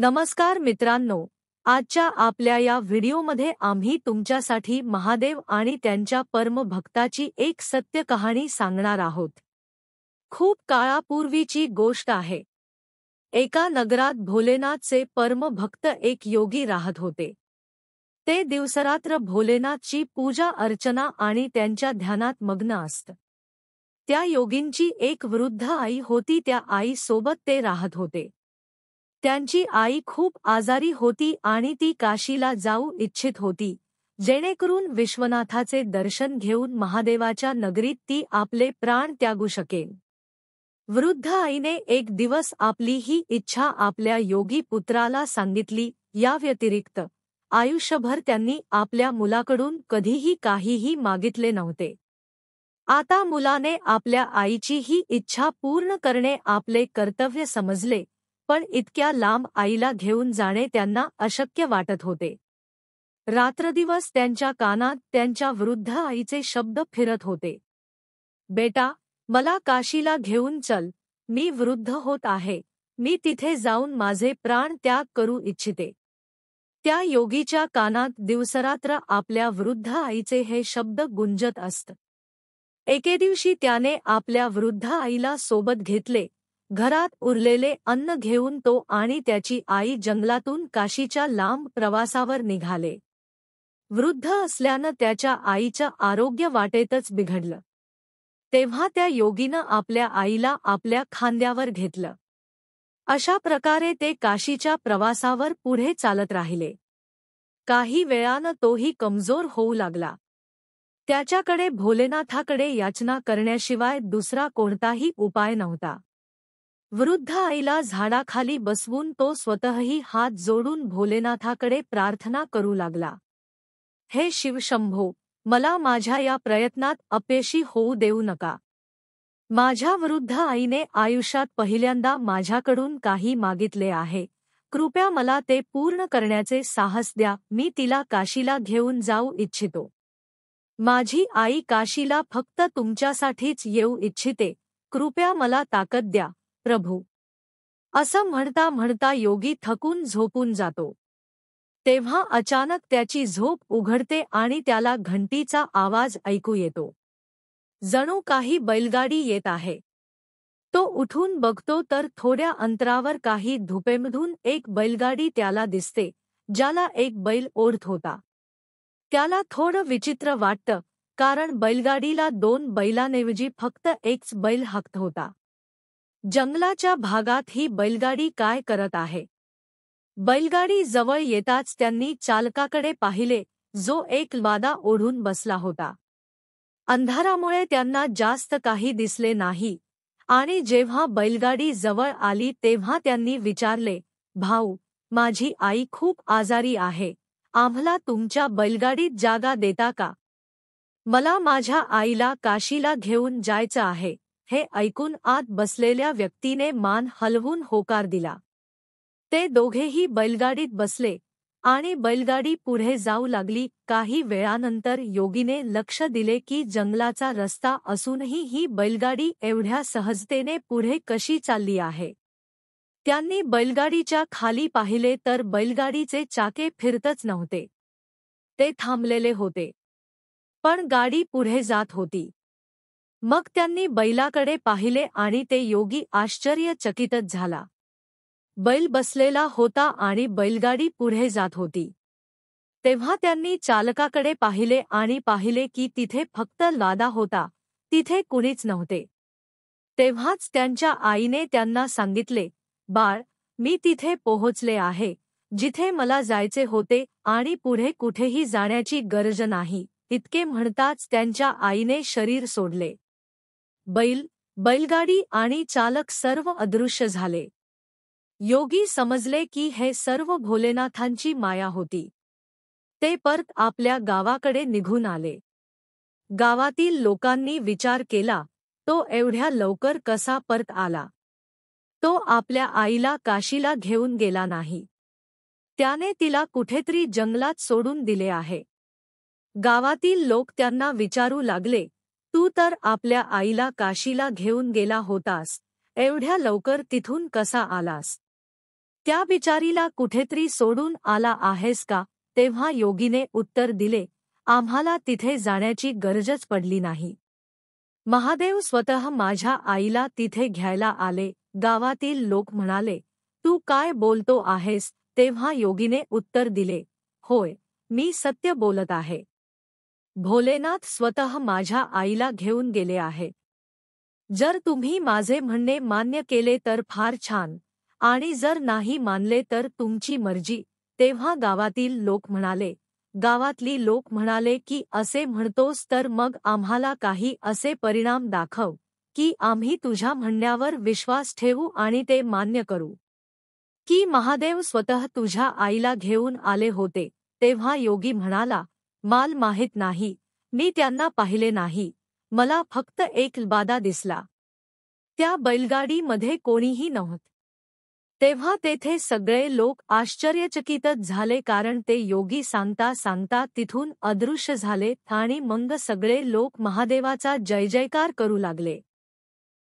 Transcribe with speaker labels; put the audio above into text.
Speaker 1: नमस्कार मित्रांनो, आजच्या आपल्या या व्हिडिओमध्ये आम्ही तुमच्यासाठी महादेव आणि त्यांच्या परमभक्ताची एक सत्य कहाणी सांगणार आहोत। खूप काळापूर्वीची गोष्ट आहे। एका नगरात भोलेनाथचे परमभक्त एक योगी राहत होते। ते दिवसरात्र भोलेनाथची पूजा अर्चना आणि त्यांच्या ध्यानात मग्न असत। त्या योगींची एक वृद्ध आई होती। त्या आईसोबत ते राहत होते। त्यांची आई खूप आजारी होती आणि ती काशीला जाऊ इच्छित होती, जेणेकरून विश्वनाथाचे दर्शन घेऊन महादेवाच्या नगरीत ती आपले प्राण त्यागू शकेल। वृद्ध आईने एक दिवस आपली ही इच्छा आपल्या योगी पुत्राला सांगितली। या व्यतिरिक्त आयुष्यभर त्यांनी आपल्या मुलाकडून कधीही काहीही मागितले नव्हते। आता मुलाने आपल्या आईची ही इच्छा पूर्ण करणे आपले कर्तव्य समजले, पण इतक्या लांब आईला घेऊन जाणे त्यांना अशक्य वाटत होते। रात्रदिवस त्यांच्या कानात त्यांच्या वृद्ध आईचे शब्द फिरत होते, बेटा, मला काशीला घेऊन चल, मी वृद्ध होत आहे, मी तिथे जाऊन माझे प्राण त्याग करू इच्छिते। त्या योगीच्या कानात दिवसरात्र आपल्या वृद्ध आईचे हे शब्द गुंजत असत। एके दिवशी त्याने आपल्या वृद्ध आईला सोबत घेतले। घरात उरलेले अन्न घेऊन तो आणि त्याची आई जंगलातून काशीच्या लांब प्रवासावर निघाले। वृद्ध असल्यानं त्याच्या आईचं आरोग्य वाटेतच बिघडलं। तेव्हा त्या योगीनं आपल्या आईला आपल्या खांद्यावर घेतलं। अशा प्रकारे ते काशीच्या प्रवासावर पुढे चालत राहिले। काही वेळानं तोही कमजोर होऊ लागला। त्याच्याकडे भोलेनाथाकडे याचना करण्याशिवाय दुसरा कोणताही उपाय नव्हता। वृद्ध आईला झाडाखाली बसवून तो स्वतःही हात जोडून भोलेनाथाकडे प्रार्थना करू लागला, हे शिवशंभो, मला माझ्या या प्रयत्नात अपयशी होऊ देऊ नका। माझ्या वृद्ध आईने आयुष्यात पहिल्यांदा माझ्याकडून काही मागितले आहे, कृपया मला ते पूर्ण करण्याचे साहस द्या। मी तिला काशीला घेऊन जाऊ इच्छितो। माझी आई काशीला फक्त तुमच्यासाठीच येऊ इच्छिते, कृपया मला ताकद द्या प्रभू। असं म्हणता म्हणता योगी थकून झोपून जातो। तेव्हा अचानक त्याची झोप उघडते आणि त्याला घंटीचा आवाज ऐकू येतो। जणू काही बैलगाडी येत आहे। तो उठून बघतो तर थोड्या अंतरावर काही धुपेमधून एक बैलगाडी त्याला दिसते, ज्याला एक बैल ओढत होता। त्याला थोडं विचित्र वाटतं, कारण बैलगाडीला दोन बैलांऐवजी फक्त एकच बैल हाकत होता। जंगलाच्या भागात ही बैलगाडी काय करत आहे? बैलगाडी जवळ येताच त्यांनी चालकाकडे पाहिले, जो एक लादा ओढून बसला होता। अंधारामुळे त्यांना जास्त काही दिसले नाही आणि जेव्हा बैलगाडी जवळ आली तेव्हा त्यांनी विचारले, भाऊ, माझी आई खूप आजारी आहे, आम्हाला तुमच्या बैलगाडीत जागा देता का? मला माझ्या आईला काशीला घेऊन जायचं आहे। हे ऐकून आत बसलेल्या व्यक्तीने मान हलवून होकार दिला। ते दोघेही बैलगाडीत बसले आणि बैलगाडी पुढे जाऊ लागली। काही वेळानंतर योगीने लक्ष दिले की जंगलाचा रस्ता असूनही ही बैलगाडी एवढ्या सहजतेने पुढे कशी चालली आहे। त्यांनी बैलगाडीच्या खाली पाहिले तर बैलगाडीचे चाके फिरतच नव्हते, ते थांबलेले होते। पण गाडी पुढे जात होती। मग त्यांनी बैलाकडे पाहिले आणि ते योगी आश्चर्यचकितच झाला। बैल बसलेला होता आणि बैलगाडी पुढे जात होती। तेव्हा त्यांनी चालकाकडे पाहिले आणि पाहिले की तिथे फक्त लादा होता, तिथे कुणीच नव्हते। तेव्हाच त्यांच्या आईने त्यांना सांगितले, बाळ, मी तिथे पोहोचले आहे, जिथे मला जायचे होते आणि पुढे कुठेही जाण्याची गरज नाही। इतके म्हणताच त्यांच्या आईने शरीर सोडले। बैलगाडी आणि चालक सर्व अदृश्य झाले। योगी समजले की हे सर्व भोलेनाथांची माया होती। ते परत आपल्या गावाकडे निघून आले। गावातील लोकांनी विचार केला, तो एवढ्या लवकर कसा परत आला? तो आपल्या आईला काशीला घेऊन गेला नाही, त्याने तिला कुठेतरी जंगलात सोडून दिले आहे। गावातील लोक त्यांना विचारू लागले, तू तर आपल्या आईला काशीला घेऊन गेला होतास, एवढ्या लवकर तिथून कसा आलास? त्या बिचारीला कुठेतरी सोडून आला आहेस का? तेव्हा योगीने उत्तर दिले, आम्हाला तिथे जाण्याची गरजच पडली नाही. महादेव स्वतः माझ्या आईला तिथे घ्यायला आले. गावातील लोक म्हणाले, तू काय बोलतो आहेस? तेव्हा योगीने उत्तर दिले, होय, मी सत्य बोलत आहे. भोलेनाथ स्वतः माझ्या आईला घेऊन गेले आहे. जर तुम्ही माझे म्हणणे मान्य केले तर फार छान, आणि जर नाही मानले तर तुमची मर्जी. तेव्हा गावातली लोक म्हणाले की असे म्हणतोस तर मग आम्हाला काही असे परिणाम दाखव की आम्ही तुझ्या म्हणण्यावर विश्वास ठेवू आणि ते मान्य करू. की महादेव स्वतः तुझ्या आईला घेऊन आले होते. तेव्हा योगी म्हणाला, माल माहित नाही, मी त्यांना पाहिले नाही, मला फक्त एक बादा दिसला. त्या बैलगाडीमध्ये कोणीही नव्हते. तेव्हा तेथे सगळे लोक आश्चर्यचकितच झाले, कारण ते योगी सांगता सांगता तिथून अदृश्य झाले आणि मग सगळे लोक महादेवाचा जय जयकार करू लागले.